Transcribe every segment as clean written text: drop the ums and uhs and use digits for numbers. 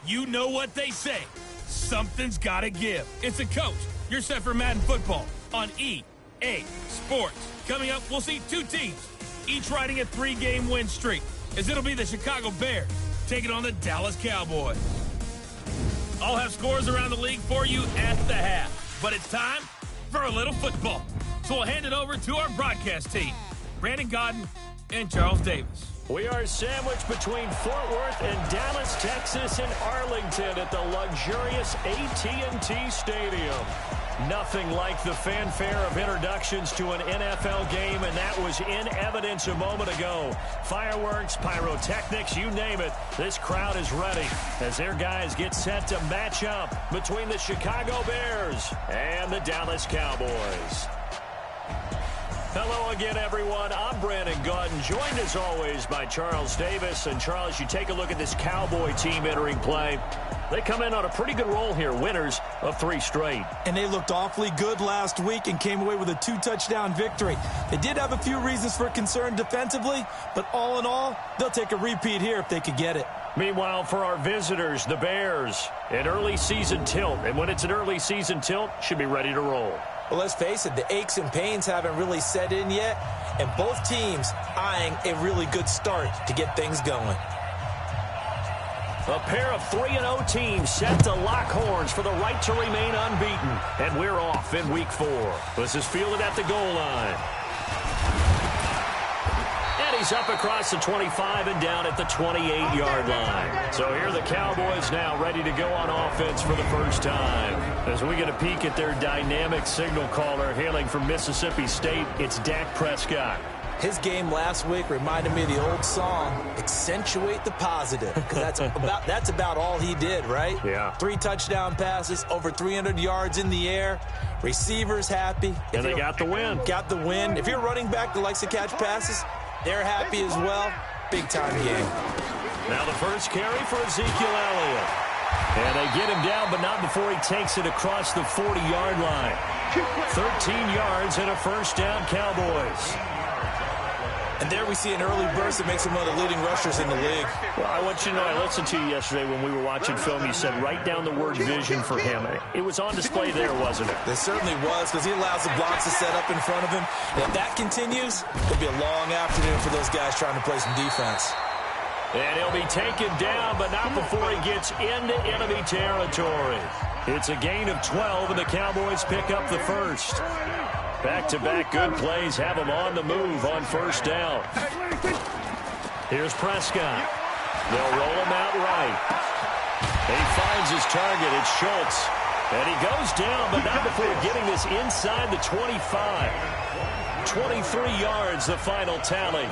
You know what they say. Something's got to give. It's a coach. You're set for Madden football on EA Sports. Coming up, we'll see two teams, each riding a 3-game win streak, as it'll be the Chicago Bears taking on the Dallas Cowboys. I'll have scores around the league for you at the half, but it's time for a little football. So we'll hand it over to our broadcast team, Brandon Godden and Charles Davis. We are sandwiched between Fort Worth and Dallas, Texas, and Arlington at the luxurious AT&T Stadium. Nothing like the fanfare of introductions to an NFL game, and that was in evidence a moment ago. Fireworks, pyrotechnics, you name it. This crowd is ready as their guys get set to match up between the Chicago Bears and the Dallas Cowboys. Hello again, everyone. I'm Brandon Godden, joined as always by Charles Davis. And Charles, you take a look at this Cowboy team entering play. They come in on a pretty good roll here, winners of 3 straight. And they looked awfully good last week and came away with a 2-touchdown victory. They did have a few reasons for concern defensively, but all in all, they'll take a repeat here if they could get it. Meanwhile, for our visitors, the Bears, an early season tilt. And when it's an early season tilt, should be ready to roll. Well, let's face it, the aches and pains haven't really set in yet, and both teams eyeing a really good start to get things going. A pair of 3-0 teams set to lock horns for the right to remain unbeaten. And we're off in week 4. This is fielded at the goal line. And he's up across the 25 and down at the 28-yard line. So here are the Cowboys now ready to go on offense for the first time. As we get a peek at their dynamic signal caller hailing from Mississippi State, it's Dak Prescott. His game last week reminded me of the old song, Accentuate the Positive, because that's about all he did, right? Yeah. 3 touchdown passes, over 300 yards in the air, receivers happy. And they got the win. Got the win. If you're a running back that likes to catch passes, they're happy as well. Big-time game. Now the first carry for Ezekiel Elliott. And they get him down, but not before he takes it across the 40-yard line. 13 yards and a first down, Cowboys. And there we see an early burst that makes him one of the leading rushers in the league. Well, I want you to know, I listened to you yesterday when we were watching film. You said write down the word vision for him. It was on display there, wasn't it? It certainly was, because he allows the blocks to set up in front of him. And if that continues, it'll be a long afternoon for those guys trying to play some defense. And he'll be taken down, but not before he gets into enemy territory. It's a gain of 12, and the Cowboys pick up the first. Back-to-back good plays have him on the move on first down. Here's Prescott. They'll roll him out right. He finds his target. It's Schultz. And he goes down, but not before getting this inside the 25. 23 yards, the final tally.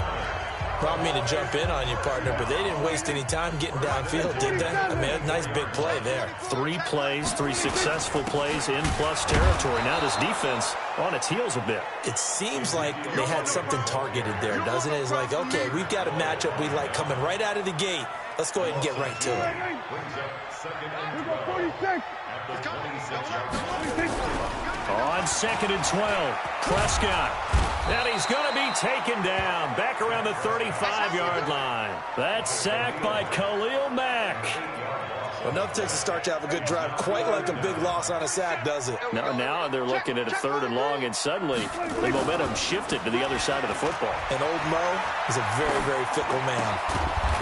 I don't mean to jump in on you, partner, but they didn't waste any time getting downfield, did they? I mean, a nice big play there. 3 plays, 3 successful plays in plus territory. Now this defense on its heels a bit. It seems like they had something targeted there, doesn't it? It's like, okay, we've got a matchup we like coming right out of the gate. Let's go ahead and get right to it. On 2nd and 12, Prescott. And he's going to be taken down back around the 35-yard line. That's sacked by Khalil Mack. Well, enough takes a start to have a good drive. Quite like a big loss on a sack, does it? Now they're looking at a 3rd and long, and suddenly the momentum shifted to the other side of the football. And old Mo is a very, very fickle man.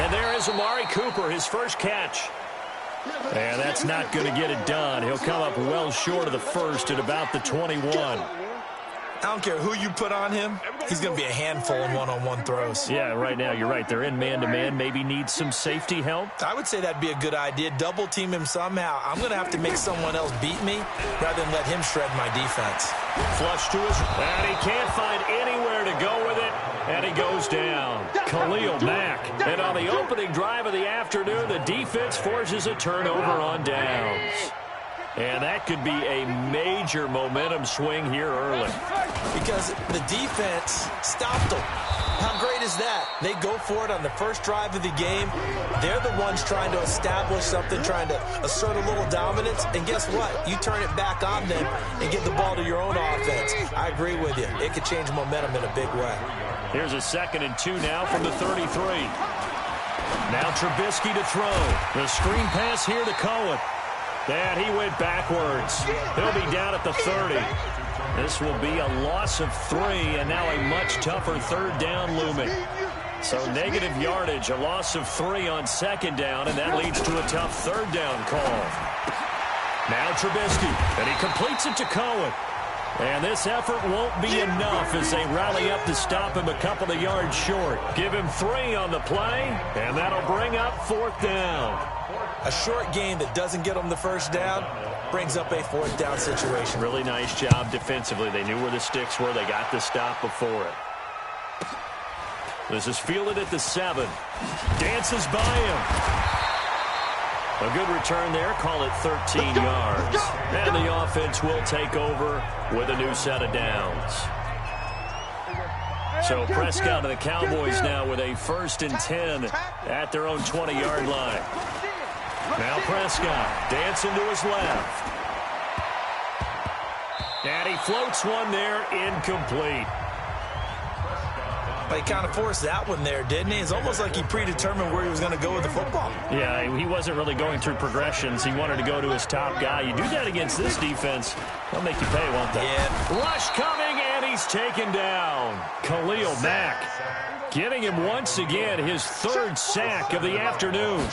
And there is Amari Cooper, his first catch. And that's not going to get it done. He'll come up well short of the first at about the 21. I don't care who you put on him. He's going to be a handful in one-on-one throws. Yeah, right now, you're right. They're in man-to-man. Maybe need some safety help. I would say that'd be a good idea. Double-team him somehow. I'm going to have to make someone else beat me rather than let him shred my defense. Flush to his... And he can't find anywhere to go with it. And he goes down. Khalil Mack. And on the opening drive of the afternoon, the defense forces a turnover on downs. And that could be a major momentum swing here early. Because the defense stopped them. How great is that? They go for it on the first drive of the game. They're the ones trying to establish something, trying to assert a little dominance. And guess what? You turn it back on them and give the ball to your own offense. I agree with you. It could change momentum in a big way. Here's a 2nd and 2 now from the 33. Now Trubisky to throw. The screen pass here to Cohen. And he went backwards. He'll be down at the 30. This will be a loss of 3, and now a much tougher third down looming. So negative yardage, a loss of 3 on second down, and that leads to a tough third down call. Now Trubisky, and he completes it to Cohen. And this effort won't be enough as they rally up to stop him a couple of yards short. Give him 3 on the play, and that'll bring up 4th down. A short game that doesn't get them the first down brings up a 4th down situation. Really nice job defensively. They knew where the sticks were. They got the stop before it. This is fielded at the 7. Dances by him. A good return there. Call it 13 yards. And the offense will take over with a new set of downs. So Prescott and the Cowboys now with a 1st and 10 at their own 20-yard line. Now Prescott dancing to his left. And he floats one there, incomplete. But he kind of forced that one there, didn't he? It's almost like he predetermined where he was going to go with the football. Yeah, he wasn't really going through progressions. He wanted to go to his top guy. You do that against this defense, they'll make you pay, won't they? Yeah. Rush coming, and he's taken down. Khalil Mack getting him once again, his 3rd sack of the afternoon.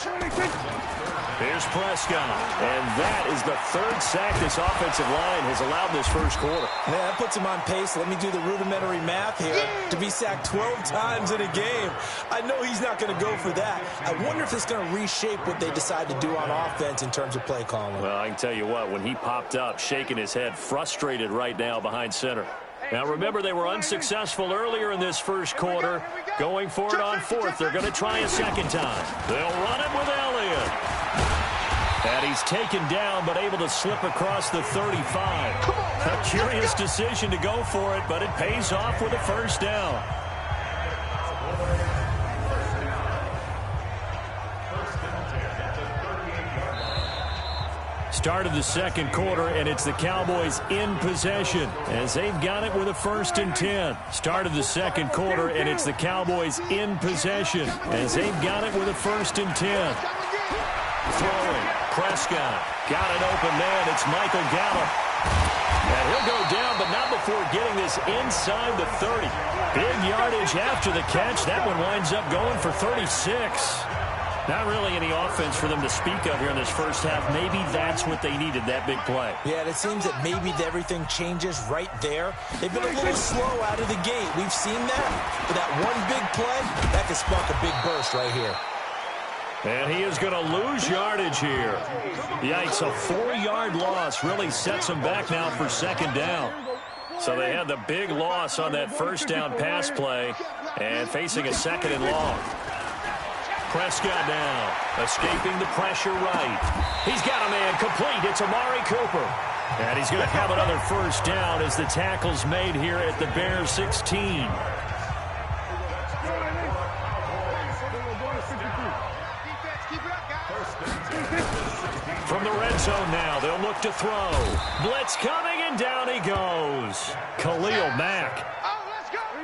Here's Prescott, and that is the 3rd sack this offensive line has allowed this first quarter. Yeah, that puts him on pace. Let me do the rudimentary math here. To be sacked 12 times in a game, I know he's not going to go for that. I wonder if it's going to reshape what they decide to do on offense in terms of play calling. Well, I can tell you what, when he popped up, shaking his head, frustrated right now behind center. Now, remember, they were unsuccessful earlier in this first quarter. Going for it on 4th. They're going to try a second time. They'll run it with Elliott. And he's taken down, but able to slip across the 35. A curious decision to go for it, but it pays off with a 1st down. Start of the second quarter, and it's the Cowboys in possession as they've got it with a 1st and 10. Start of the second quarter, and it's the Cowboys in possession as they've got it with a 1st and 10. Throwing. Prescott got an open man. It's Michael Gallup. And he'll go down, but not before getting this inside the 30. Big yardage after the catch. That one winds up going for 36. Not really any offense for them to speak of here in this first half. Maybe that's what they needed, that big play. Yeah, and it seems that maybe everything changes right there. They've been a little slow out of the gate. We've seen that. But that one big play, that can spark a big burst right here. And he is going to lose yardage here. Yikes, a 4-yard loss really sets him back now for second down. So they had the big loss on that 1st down pass play and facing a 2nd and long. Prescott now, escaping the pressure right. He's got a man complete. It's Amari Cooper. And he's going to have another 1st down as the tackle's made here at the Bears 16. From the red zone now, they'll look to throw. Blitz coming, and down he goes. Khalil Mack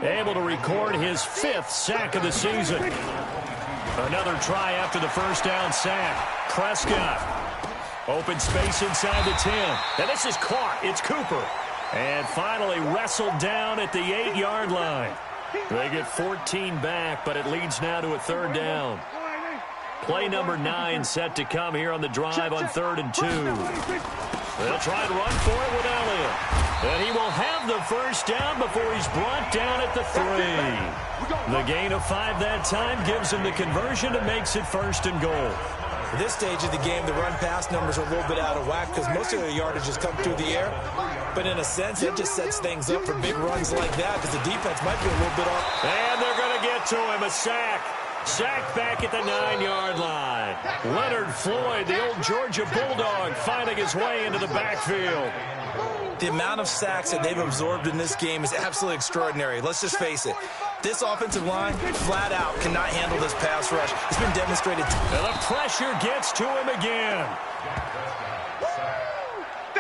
able to record his 5th sack of the season. Another try after the 1st down sack. Prescott. Open space inside the 10. And this is caught. It's Cooper. And finally wrestled down at the 8-yard line. They get 14 back, but it leads now to a 3rd down. Play number 9 set to come here on the drive on 3rd and 2. They'll try and run for it with Elliott. And he will have the 1st down before he's brought down at the 3. The gain of 5 that time gives him the conversion and makes it 1st and goal. At this stage of the game, the run-pass numbers are a little bit out of whack because most of the yardage has come through the air. But in a sense, it just sets things up for big runs like that because the defense might be a little bit off. And they're going to get to him. A sack. Sacked back at the 9-yard line. Leonard Floyd, the old Georgia Bulldog, finding his way into the backfield. The amount of sacks that they've absorbed in this game is absolutely extraordinary. Let's just face it. This offensive line, flat out, cannot handle this pass rush. It's been demonstrated. And the pressure gets to him again.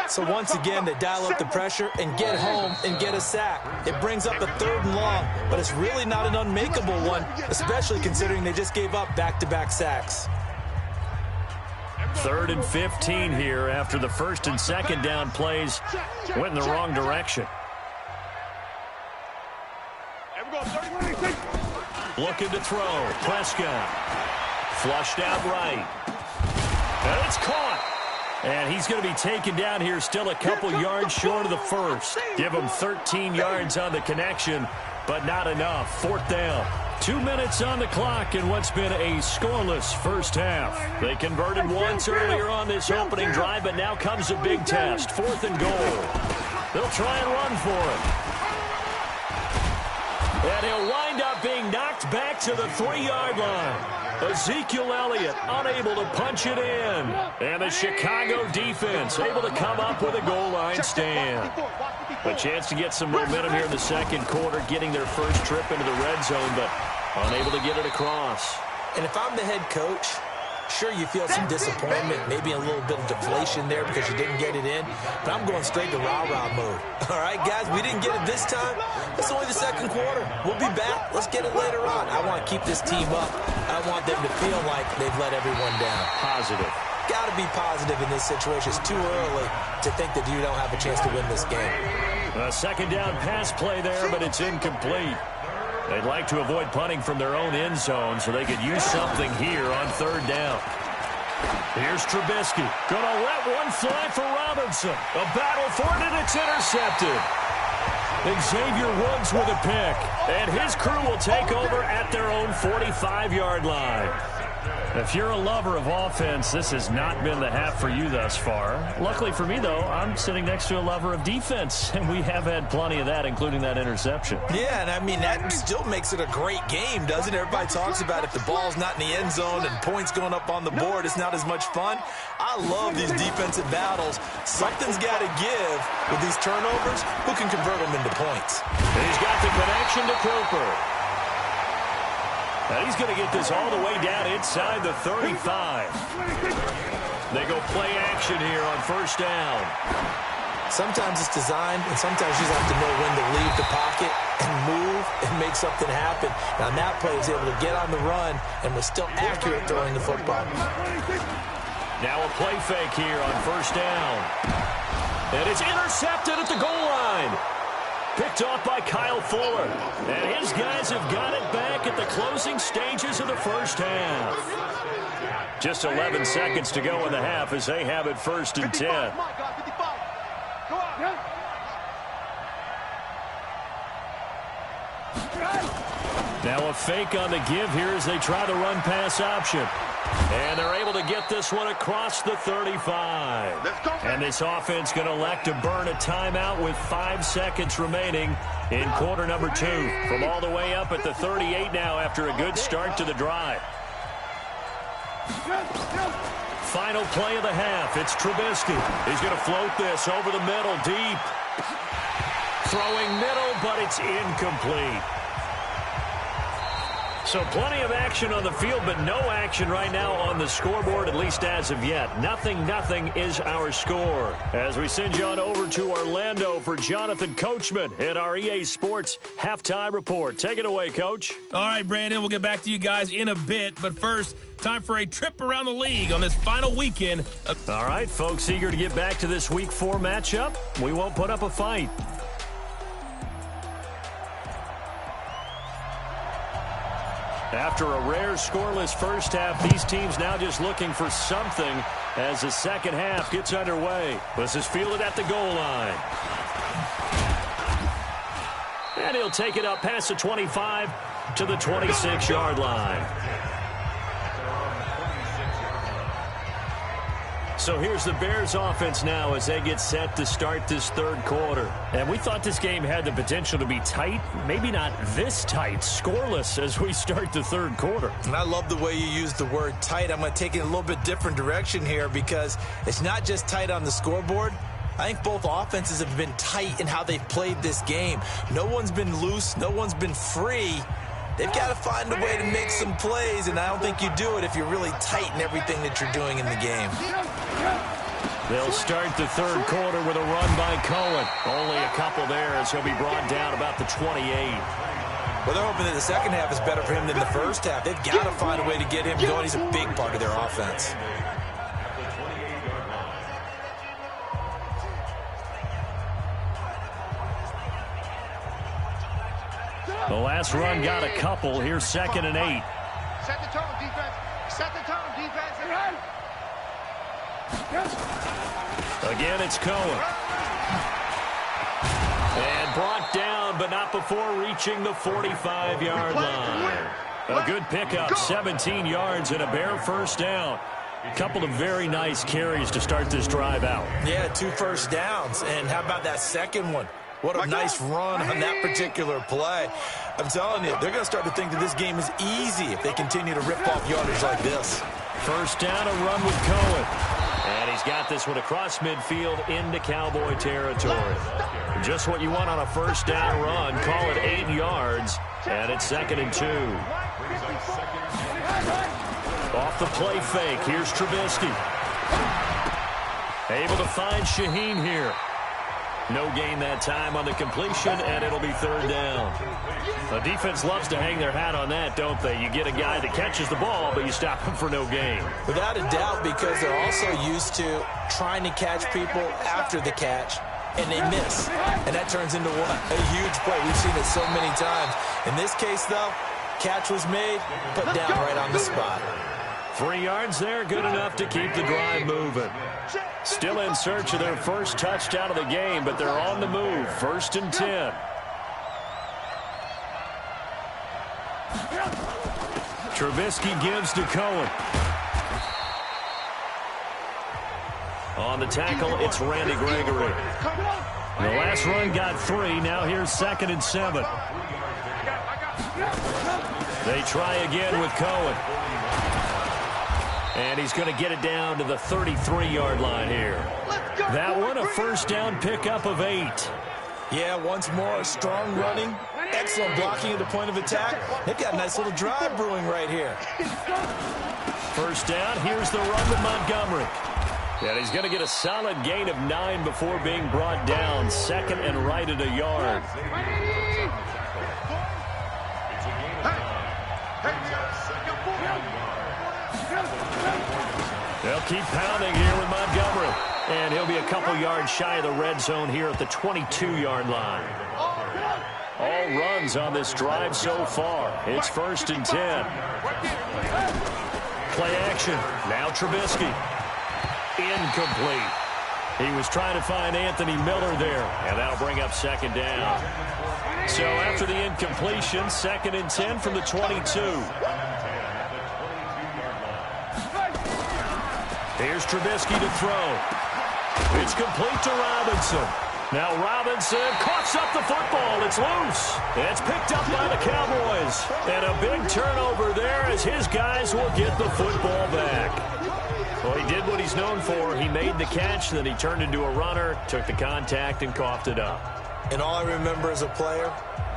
So once again, they dial up the pressure and get home and get a sack. It brings up a 3rd and long, but it's really not an unmakeable one, especially considering they just gave up back-to-back sacks. 3rd and 15 here after the 1st and 2nd down plays went in the wrong direction. Looking to throw. Prescott. Flushed out right. And it's caught. And he's going to be taken down here, still a couple yards short of the first. Give him 13 yards on the connection, but not enough. 4th down. 2 minutes on the clock in what's been a scoreless first half. They converted once earlier on this opening drive, but now comes a big test. 4th and goal. They'll try and run for it. And he'll wind up being knocked back to the 3-yard line. Ezekiel Elliott unable to punch it in. And the Chicago defense able to come up with a goal line stand. A chance to get some momentum here in the 2nd quarter, getting their first trip into the red zone, but unable to get it across. And if I'm the head coach, sure, you feel some disappointment, maybe a little bit of deflation there because you didn't get it in, but I'm going straight to rah-rah mode. All right, guys, we didn't get it this time. It's only the 2nd quarter. We'll be back. Let's get it later on. I want to keep this team up. I want them to feel like they've let everyone down. Positive. Got to be positive in this situation. It's too early to think that you don't have a chance to win this game. A 2nd down pass play there, but it's incomplete. They'd like to avoid punting from their own end zone so they could use something here on 3rd down. Here's Trubisky. Going to let one fly for Robinson. A battle for it, and it's intercepted. Xavier Woods with a pick. And his crew will take over at their own 45-yard line. If you're a lover of offense, this has not been the half for you thus far. Luckily for me, though, I'm sitting next to a lover of defense, and we have had plenty of that, including that interception. Yeah, and I mean, that still makes it a great game, doesn't it? Everybody talks about if the ball's not in the end zone and points going up on the board, it's not as much fun. I love these defensive battles. Something's got to give with these turnovers. Who can convert them into points? And he's got the connection to Cooper. And he's going to get this all the way down inside the 35. They go play action here on 1st down. Sometimes it's designed, and sometimes you just have to know when to leave the pocket and move and make something happen. Now, that play was able to get on the run and was still accurate throwing the football. Now a play fake here on 1st down. And it's intercepted at the goal line. Picked off by Kyle Fuller. And his guys have got it back at the closing stages of the first half. Just 11 seconds to go in the half as they have it 1st and 10. Now a fake on the give here as they try the run-pass option. And they're able to get this one across the 35. And this offense going to elect to burn a timeout with 5 seconds remaining in quarter number 2. From all the way up at the 38 now after a good start to the drive. Final play of the half. It's Trubisky. He's going to float this over the middle, deep. Throwing middle, but it's incomplete. So plenty of action on the field, but no action right now on the scoreboard, at least as of yet. 0-0 is our score. As we send you on over to Orlando for Jonathan Coachman in our EA Sports Halftime Report. Take it away, Coach. All right, Brandon, we'll get back to you guys in a bit. But first, time for a trip around the league on this final weekend. All right, folks, eager to get back to this Week 4 matchup. We won't put up a fight. After a rare scoreless first half, these teams now just looking for something as the second half gets underway. This is fielded at the goal line. And he'll take it up past the 25 to the 26-yard line. So here's the Bears offense now as they get set to start this third quarter. And we thought this game had the potential to be tight, maybe not this tight, scoreless as we start the third quarter. And I love the way you use the word tight. I'm going to take it in a little bit different direction here because it's not just tight on the scoreboard. I think both offenses have been tight in how they've played this game. No one's been loose. No one's been free. They've got to find a way to make some plays, and I don't think you do it if you're really tight in everything that you're doing in the game. They'll start the third quarter with a run by Cohen. Only a couple there as he'll be brought down about the 28. Well, they're hoping that the second half is better for him than the first half. They've got to find a way to get him going. He's a big part of their offense. The last run got a couple. Here's 2nd and 8. Set the tone, defense. Set the tone, defense. Again, it's Cohen. And brought down, but not before reaching the 45-yard line. A good pickup, 17 yards and a bare first down. A couple of very nice carries to start this drive out. Yeah, 2 first downs. And how about that second one? What a nice run on that particular play. I'm telling you, they're going to start to think that this game is easy if they continue to rip off yardage like this. First down, a run with Cohen. And he's got this one across midfield into Cowboy territory. Just what you want on a first down run. Call it 8 yards, and it's 2nd and 2. Off the play fake, here's Trubisky. Able to find Shaheen here. No gain that time on the completion, and it'll be 3rd down. The defense loves to hang their hat on that, don't they? You get a guy that catches the ball, but you stop him for no gain. Without a doubt, because they're also used to trying to catch people after the catch, and they miss. And that turns into what? A huge play. We've seen it so many times. In this case, though, catch was made, put down right on the spot. 3 yards there, good enough to keep the drive moving. Still in search of their first touchdown of the game, but they're on the move. 1st and 10. Trubisky gives to Cohen. On the tackle, it's Randy Gregory. The last run got 3. Now here's 2nd and 7. They try again with Cohen. And he's going to get it down to the 33-yard line here. That one, a first down pickup of 8. Yeah, once more, strong running, excellent blocking at the point of attack. They've got a nice little drive brewing right here. First down, here's the run with Montgomery. And he's going to get a solid gain of 9 before being brought down. 2nd and right at a yard. They'll keep pounding here with Montgomery. And he'll be a couple yards shy of the red zone here at the 22-yard line. All runs on this drive so far. It's 1st and 10. Play action. Now Trubisky. Incomplete. He was trying to find Anthony Miller there. And that'll bring up 2nd down. So after the incompletion, 2nd and 10 from the 22. Here's Trubisky to throw. It's complete to Robinson. Now Robinson coughs up the football. It's loose. It's picked up by the Cowboys. And a big turnover there as his guys will get the football back. Well, he did what he's known for. He made the catch, then he turned into a runner, took the contact, and coughed it up. And all I remember as a player,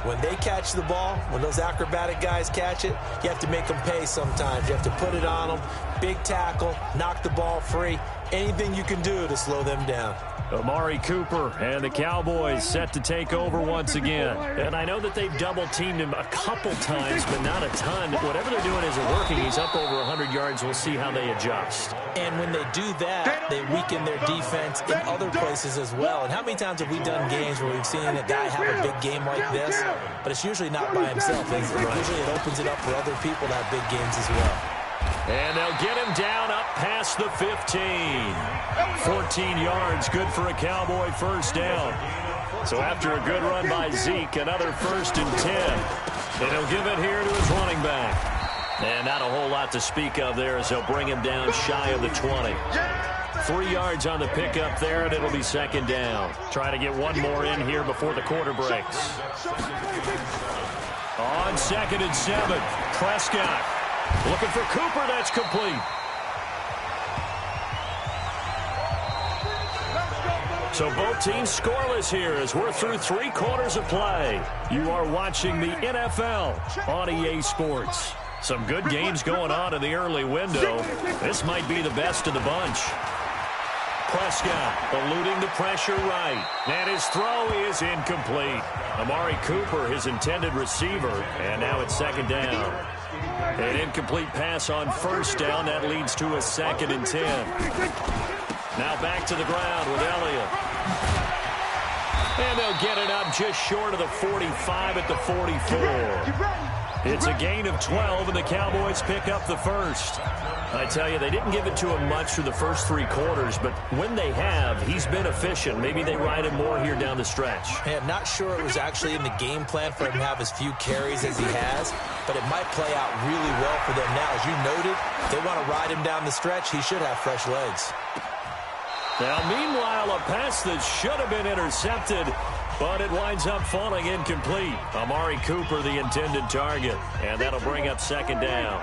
when they catch the ball, when those acrobatic guys catch it, you have to make them pay sometimes. You have to put it on them, big tackle, knock the ball free, anything you can do to slow them down. Amari Cooper and the Cowboys set to take over once again. And I know that they've double-teamed him a couple times, but not a ton. Whatever they're doing isn't working. He's up over 100 yards. We'll see how they adjust. And when they do that, they weaken their defense in other places as well. And how many times have we done games where we've seen a guy have a big game like this, but it's usually not by himself. Usually it opens it up for other people to have big games as well. And they'll get him down up past the 15. 14 yards, good for a Cowboy first down. So after a good run by Zeke, another 1st and 10. And he'll give it here to his running back. And not a whole lot to speak of there as they'll bring him down shy of the 20. 3 yards on the pickup there, and it'll be 2nd down. Trying to get one more in here before the quarter breaks. On 2nd and 7, Prescott. Looking for Cooper, that's complete. So both teams scoreless here as we're through 3 quarters of play. You are watching the NFL on EA Sports. Some good games going on in the early window. This might be the best of the bunch. Prescott eluding the pressure right. And his throw is incomplete. Amari Cooper, his intended receiver. And now it's second down. An incomplete pass on first down. That leads to a 2nd and 10. Now back to the ground with Elliott. And they'll get it up just short of the 45 at the 44. It's a gain of 12, and the Cowboys pick up the first. I tell you, they didn't give it to him much through the first 3 quarters, but when they have, he's been efficient. Maybe they ride him more here down the stretch. Hey, I'm not sure it was actually in the game plan for him to have as few carries as he has, but it might play out really well for them now. As you noted, if they want to ride him down the stretch, he should have fresh legs. Now, meanwhile, a pass that should have been intercepted, but it winds up falling incomplete. Amari Cooper, the intended target, and that'll bring up second down.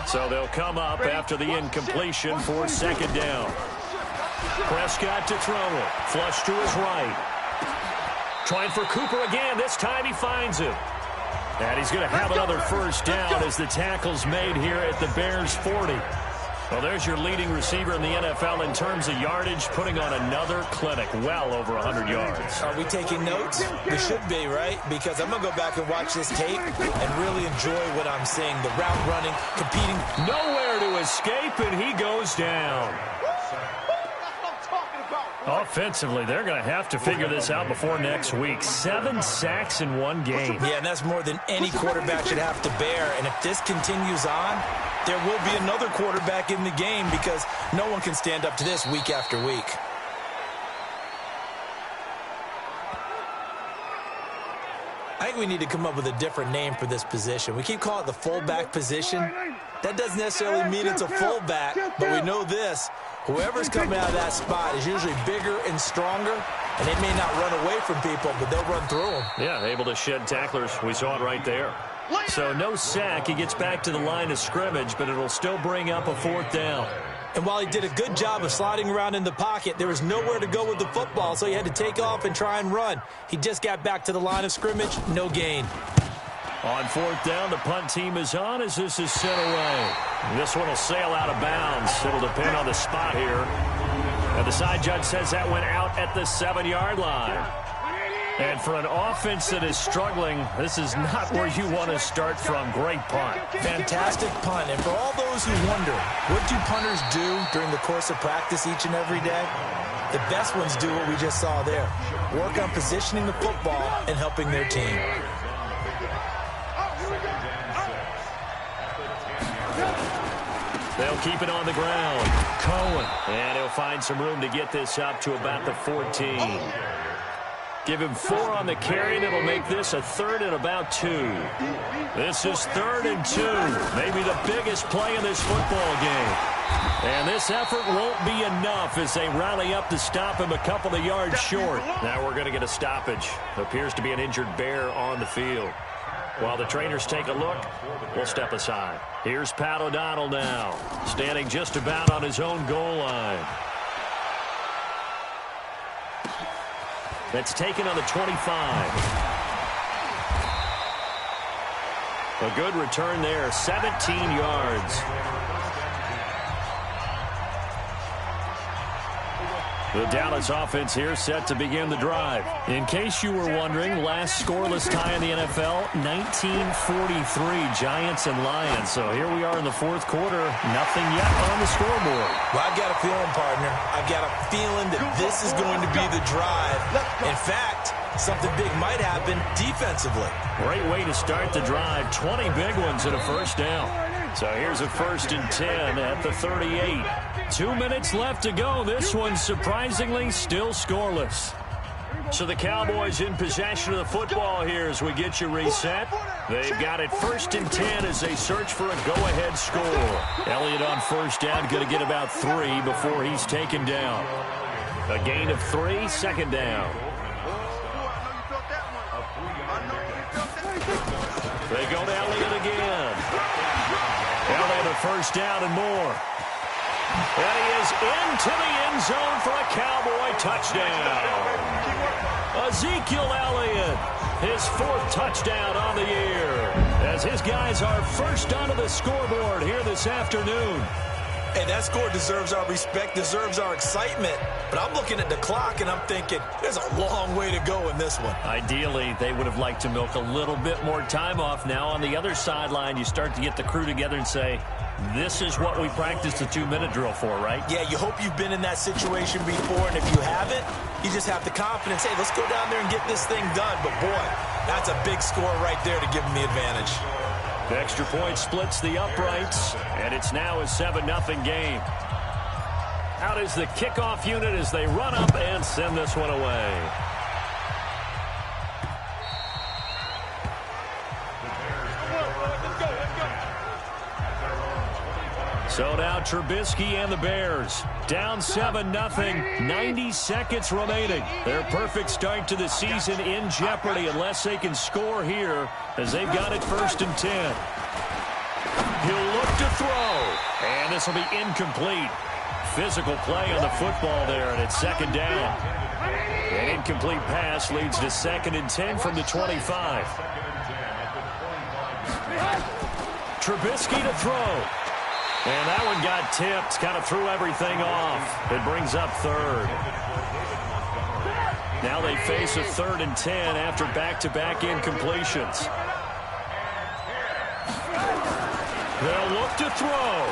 So they'll come up after the incompletion for second down. Prescott to throw it. Flush to his right. Trying for Cooper again. This time he finds it. And he's going to have another first down as the tackle's made here at the Bears' 40. Well, there's your leading receiver in the NFL in terms of yardage, putting on another clinic, well over 100 yards. Are we taking notes? We should be, right? Because I'm going to go back and watch this tape and really enjoy what I'm seeing. The route running, competing. Nowhere to escape, and he goes down. Offensively, they're going to have to figure this out before next week. 7 sacks in one game. Yeah, and that's more than any quarterback should have to bear. And if this continues on, there will be another quarterback in the game because no one can stand up to this week after week. I think we need to come up with a different name for this position. We keep calling it the fullback position. That doesn't necessarily mean it's a fullback, but we know this. Whoever's coming out of that spot is usually bigger and stronger, and they may not run away from people, but they'll run through them. Yeah, able to shed tacklers. We saw it right there. So no sack. He gets back to the line of scrimmage, but it'll still bring up a 4th down. And while he did a good job of sliding around in the pocket, there was nowhere to go with the football, so he had to take off and try and run. He just got back to the line of scrimmage, no gain. On 4th down, the punt team is on as this is sent away. This one will sail out of bounds. It'll depend on the spot here. And the side judge says that went out at the 7-yard line. And for an offense that is struggling, this is not where you want to start from. Great punt. Fantastic punt. And for all those who wonder, what do punters do during the course of practice each and every day? The best ones do what we just saw there. Work on positioning the football and helping their team. They'll keep it on the ground. Cohen. And he'll find some room to get this up to about the 14. Give him 4 on the carry, and it'll make this a 3rd and about 2. This is 3rd and 2. Maybe the biggest play in this football game. And this effort won't be enough as they rally up to stop him a couple of yards short. Now we're going to get a stoppage. Appears to be an injured Bear on the field. While the trainers take a look, we'll step aside. Here's Pat O'Donnell now, standing just about on his own goal line. That's taken on the 25. A good return there, 17 yards. The Dallas offense here set to begin the drive. In case you were wondering, last scoreless tie in the NFL, 1943, Giants and Lions. So here we are in the 4th quarter, nothing yet on the scoreboard. Well, I've got a feeling, partner. I've got a feeling that this is going to be the drive. In fact, something big might happen defensively. Great way to start the drive. 20 big ones and a first down. So here's a 1st and 10 at the 38. 2 minutes left to go. This one surprisingly still scoreless. So the Cowboys in possession of the football here as we get you reset. They've got it 1st and 10 as they search for a go-ahead score. Elliott on first down, going to get about 3 before he's taken down. A gain of 3, 2nd down. They go to Elliott again. Elliott a first down and more. And he is into the end zone for a Cowboy touchdown. Ezekiel Elliott, his 4th touchdown on the year, as his guys are first onto the scoreboard here this afternoon. Hey, that score deserves our respect, deserves our excitement. But I'm looking at the clock, and I'm thinking there's a long way to go in this one. Ideally, they would have liked to milk a little bit more time off. Now on the other sideline, you start to get the crew together and say, this is what we practiced the 2-minute drill for, right? Yeah, you hope you've been in that situation before, and if you haven't, you just have the confidence, hey, let's go down there and get this thing done. But, boy, that's a big score right there to give them the advantage. The extra point splits the uprights, and it's now a 7-0 game. Out is the kickoff unit as they run up and send this one away. So now Trubisky and the Bears down 7-0, 90 seconds remaining. Their perfect start to the season in jeopardy unless they can score here as they've got it 1st and 10. He'll look to throw, and this will be incomplete. Physical play on the football there, and it's 2nd down. An incomplete pass leads to 2nd and 10 from the 25. Trubisky to throw. And that one got tipped, kind of threw everything off. It brings up 3rd. Now they face a 3rd and 10 after back-to-back incompletions. They'll look to throw.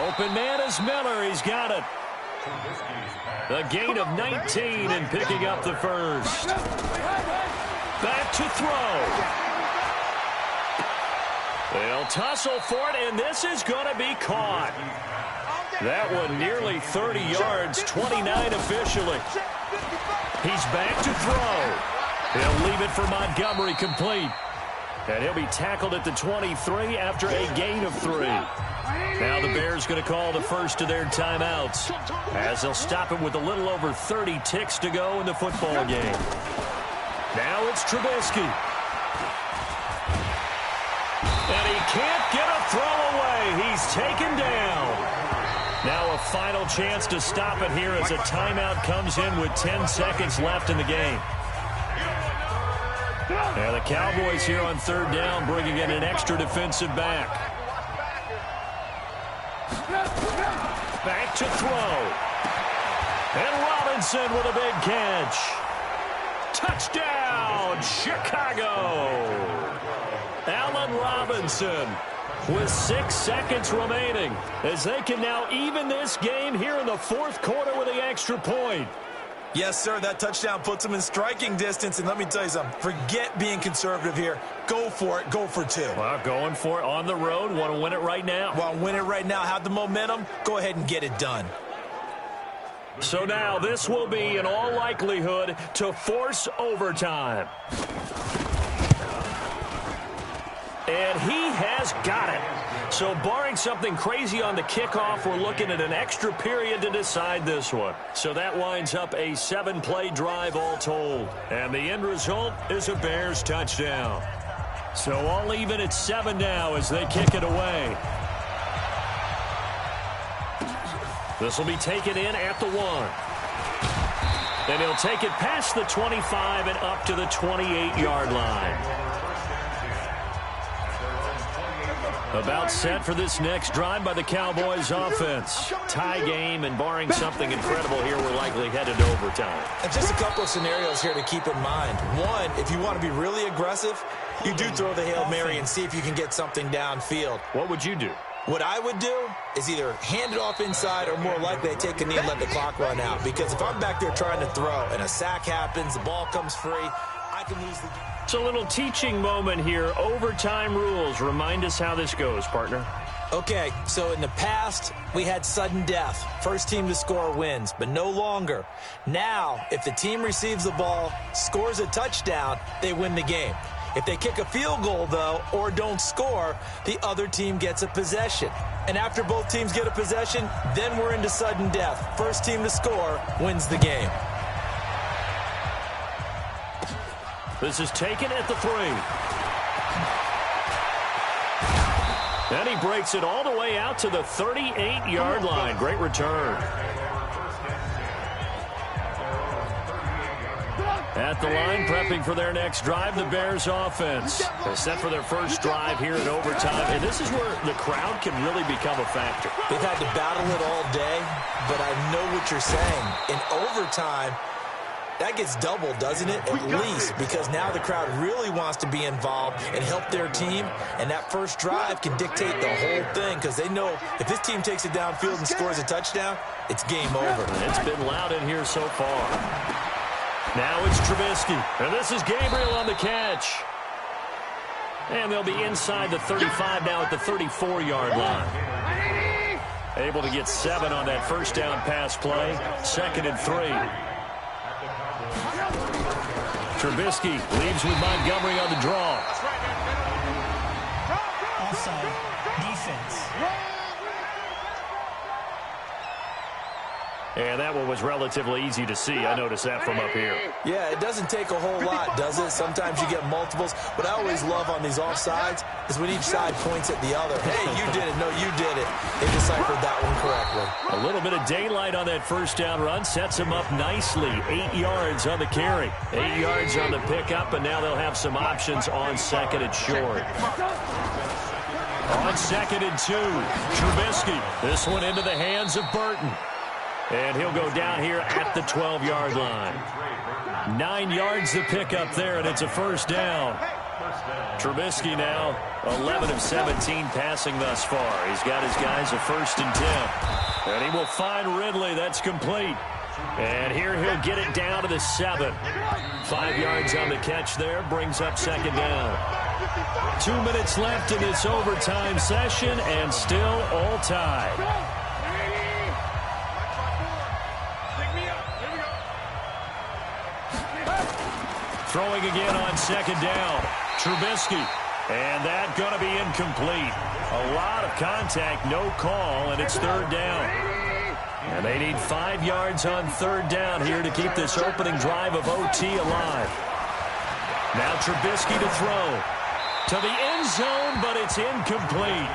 Open man is Miller. He's got it. A gain of 19 and picking up the 1st. Back to throw. They'll tussle for it, and this is going to be caught. That one nearly 30 yards, 29 officially. He's back to throw. He'll leave it for Montgomery complete. And he'll be tackled at the 23 after a gain of 3. Now the Bears going to call the first of their timeouts as they'll stop it with a little over 30 ticks to go in the football game. Now it's Trubisky. And he can't get a throw away. He's taken down. Now a final chance to stop it here as a timeout comes in with 10 seconds left in the game. And the Cowboys here on 3rd down bringing in an extra defensive back. Back to throw. And Robinson with a big catch. Touchdown, Chicago. Allen Robinson with 6 seconds remaining as they can now even this game here in the 4th quarter with the extra point. Yes, sir, that touchdown puts them in striking distance, and let me tell you something, forget being conservative here. Go for it, go for 2. Well, going for it on the road, want to win it right now. Want to win it right now, have the momentum, go ahead and get it done. So now this will be, in all likelihood, to force overtime. And he has got it. So barring something crazy on the kickoff, we're looking at an extra period to decide this one. So that winds up a 7-play drive all told. And the end result is a Bears touchdown. So all even at 7 now as they kick it away. This will be taken in at the 1. And he'll take it past the 25 and up to the 28-yard line. About set for this next drive by the Cowboys offense. Tie game, and barring something incredible here, we're likely headed to overtime. And just a couple of scenarios here to keep in mind. One, if you want to be really aggressive, you do throw the Hail Mary and see if you can get something downfield. What would you do? What I would do is either hand it off inside or more likely I take a knee and let the clock run out. Because if I'm back there trying to throw and a sack happens, the ball comes free, I can lose the game. It's a little teaching moment here. Overtime rules. Remind us how this goes, partner. Okay, so in the past, we had sudden death. First team to score wins, but no longer. Now, if the team receives the ball, scores a touchdown, they win the game. If they kick a field goal, though, or don't score, the other team gets a possession. And after both teams get a possession, then we're into sudden death. First team to score wins the game. This is taken at the 3. And he breaks it all the way out to the 38-yard line. Great return. At the line, prepping for their next drive, the Bears offense. They're set for their first drive here in overtime, and this is where the crowd can really become a factor. They've had to battle it all day, but I know what you're saying. In overtime, that gets doubled, doesn't it? At least, because now the crowd really wants to be involved and help their team, and that first drive can dictate the whole thing because they know if this team takes it downfield and scores a touchdown, it's game over. It's been loud in here so far. Now it's Trubisky, and this is Gabriel on the catch. And they'll be inside the 35 now at the 34-yard line. Able to get 7 on that first down pass play. 2nd and 3. Trubisky leaves with Montgomery on the draw. Offside, defense. And that one was relatively easy to see. I noticed that from up here. Yeah, it doesn't take a whole lot, does it? Sometimes you get multiples. What I always love on these offsides is when each side points at the other. Hey, you did it. No, you did it. They deciphered that one correctly. A little bit of daylight on that first down run sets them up nicely. 8 yards on the carry. 8 yards on the pickup, and now they'll have some options on 2nd and short. On 2nd and 2, Trubisky. This one into the hands of Burton. And he'll go down here at the 12-yard line. 9 yards to pick up there, and it's a first down. Trubisky now 11 of 17 passing thus far. He's got his guys a 1st and 10. And he will find Ridley. That's complete. And here he'll get it down to the 7. 5 yards on the catch there. Brings up 2nd down. 2 minutes left in this overtime session, and still all tied. Throwing again on 2nd down. Trubisky. And that going to be incomplete. A lot of contact, no call, and it's 3rd down. And they need 5 yards on 3rd down here to keep this opening drive of OT alive. Now Trubisky to throw. To the end zone, but it's incomplete.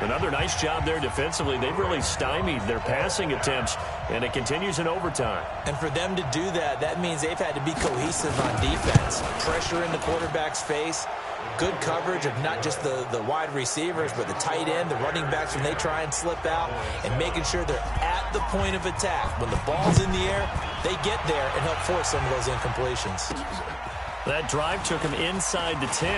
Another nice job there defensively. They've really stymied their passing attempts, and it continues in overtime. And for them to do that, that means they've had to be cohesive on defense. Pressure in the quarterback's face, good coverage of not just the wide receivers, but the tight end, the running backs when they try and slip out, and making sure they're at the point of attack. When the ball's in the air, they get there and help force some of those incompletions. That drive took him inside the 10.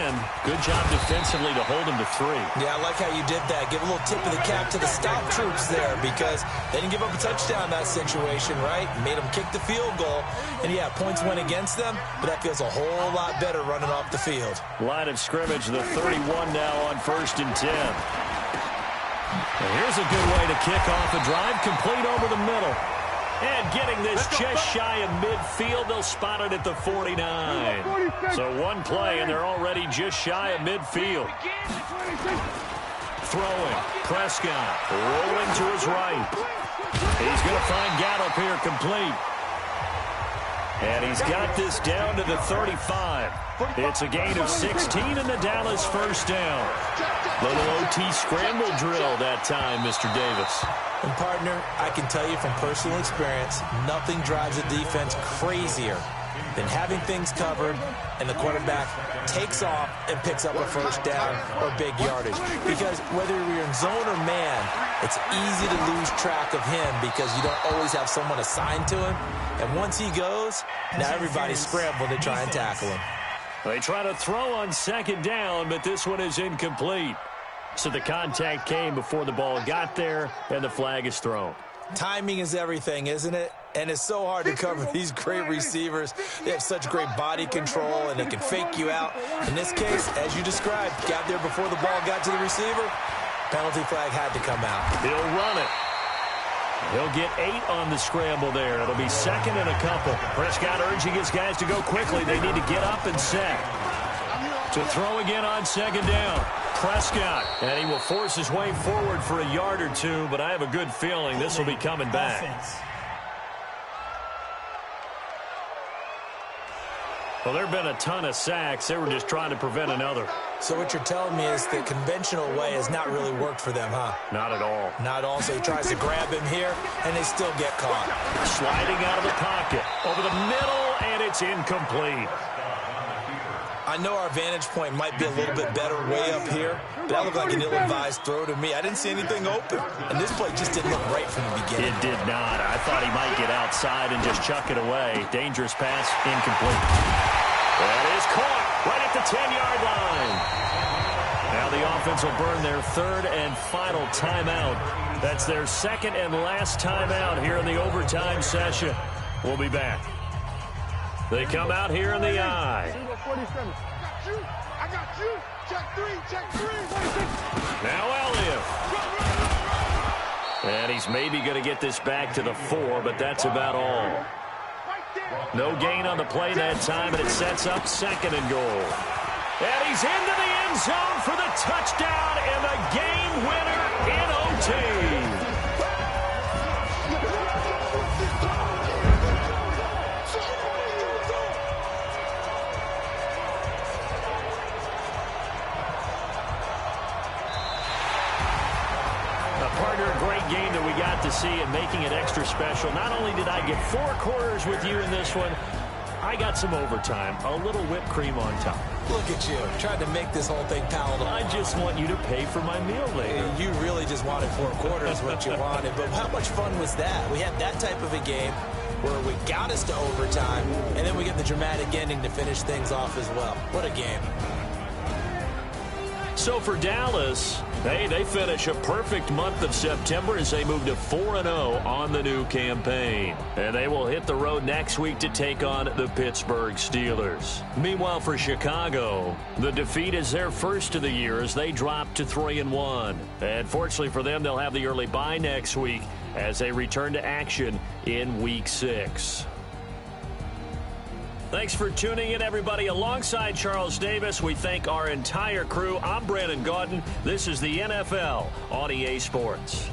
Good job defensively to hold him to 3. Yeah, I like how you did that. Give a little tip of the cap to the stop troops there because they didn't give up a touchdown in that situation, right? Made them kick the field goal. And, yeah, points went against them, but that feels a whole lot better running off the field. Line of scrimmage, the 31 now on 1st and 10. And here's a good way to kick off a drive, complete over the middle. And getting this just shy of midfield, they'll spot it at the 49. So one play, and they're already just shy of midfield. Throwing, Prescott, rolling to his right. He's going to find Gallup here complete. And he's got this down to the 35. It's a gain of 16 and the Dallas first down. Little OT scramble drill that time, Mr. Davis. And, partner, I can tell you from personal experience, nothing drives a defense crazier than having things covered and the quarterback takes off and picks up a first down or big yardage. Because whether you're in zone or man, it's easy to lose track of him because you don't always have someone assigned to him. And once he goes, now everybody's scrambling to try and tackle him. They try to throw on 2nd down, but this one is incomplete. So the contact came before the ball got there, and the flag is thrown. Timing is everything, isn't it? And it's so hard to cover these great receivers. They have such great body control, and they can fake you out. In this case, as you described, got there before the ball got to the receiver. Penalty flag had to come out. He'll run it. He'll get 8 on the scramble there. It'll be 2nd and a couple. Prescott urging his guys to go quickly. They need to get up and set. To throw again on 2nd down. Prescott, and he will force his way forward for a yard or two, but I have a good feeling this will be coming back. Well, there have been a ton of sacks. They were just trying to prevent another. So what you're telling me is the conventional way has not really worked for them, huh? Not at all. Not at all. So he tries to grab him here, and they still get caught. Sliding out of the pocket. Over the middle, and it's incomplete. I know our vantage point might be a little bit better way up here, but that looked like an ill-advised throw to me. I didn't see anything open, and this play just didn't look right from the beginning. It did not. I thought he might get outside and just chuck it away. Dangerous pass, incomplete. That is caught right at the 10-yard line. Now the offense will burn their third and final timeout. That's their second and last timeout here in the overtime session. We'll be back. They come out here in the I. I got you. Check three. Now Elliott. And he's maybe going to get this back to the 4, but that's about all. No gain on the play that time, and it sets up second and goal. And he's into the end zone for the touchdown and the game winner in OT. Game that we got to see and making it extra special. Not only did I get 4 quarters with you in this one, I got some overtime, a little whipped cream on top. Look at you, trying to make this whole thing palatable. I just want you to pay for my meal later. You really just wanted 4 quarters what you wanted, but how much fun was that? We had that type of a game where we got us to overtime, and then we get the dramatic ending to finish things off as well. What a game. So for Dallas, they finish a perfect month of September as they move to 4-0 on the new campaign. And they will hit the road next week to take on the Pittsburgh Steelers. Meanwhile, for Chicago, the defeat is their first of the year as they drop to 3-1. And fortunately for them, they'll have the early bye next week as they return to action in Week 6. Thanks for tuning in, everybody. Alongside Charles Davis, we thank our entire crew. I'm Brandon Gaudin. This is the NFL on EA Sports.